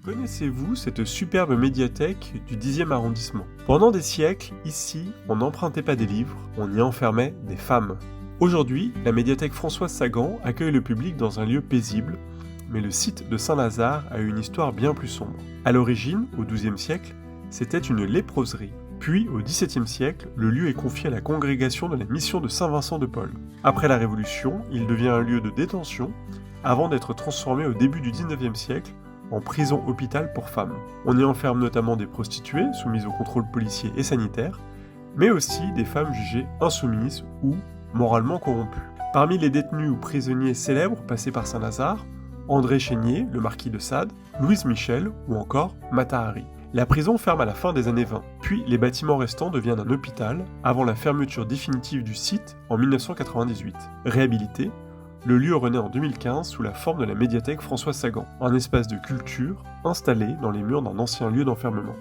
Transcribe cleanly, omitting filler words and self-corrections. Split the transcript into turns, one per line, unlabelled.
Connaissez-vous cette superbe médiathèque du 10e arrondissement? Pendant des siècles, ici, on n'empruntait pas des livres, on y enfermait des femmes. Aujourd'hui, la médiathèque Françoise Sagan accueille le public dans un lieu paisible, mais le site de Saint-Lazare a une histoire bien plus sombre. À l'origine, au XIIe siècle, c'était une léproserie. Puis, au XVIIe siècle, le lieu est confié à la congrégation de la mission de Saint-Vincent de Paul. Après la Révolution, il devient un lieu de détention, avant d'être transformé au début du XIXe siècle en prison-hôpital pour femmes. On y enferme notamment des prostituées soumises au contrôle policier et sanitaire, mais aussi des femmes jugées insoumises ou moralement corrompues. Parmi les détenus ou prisonniers célèbres passés par Saint-Lazare, André Chénier, le marquis de Sade, Louise Michel ou encore Mata Hari. La prison ferme à la fin des années 20, puis les bâtiments restants deviennent un hôpital avant la fermeture définitive du site en 1998. Réhabilité, le lieu renaît en 2015 sous la forme de la médiathèque Françoise Sagan, un espace de culture installé dans les murs d'un ancien lieu d'enfermement.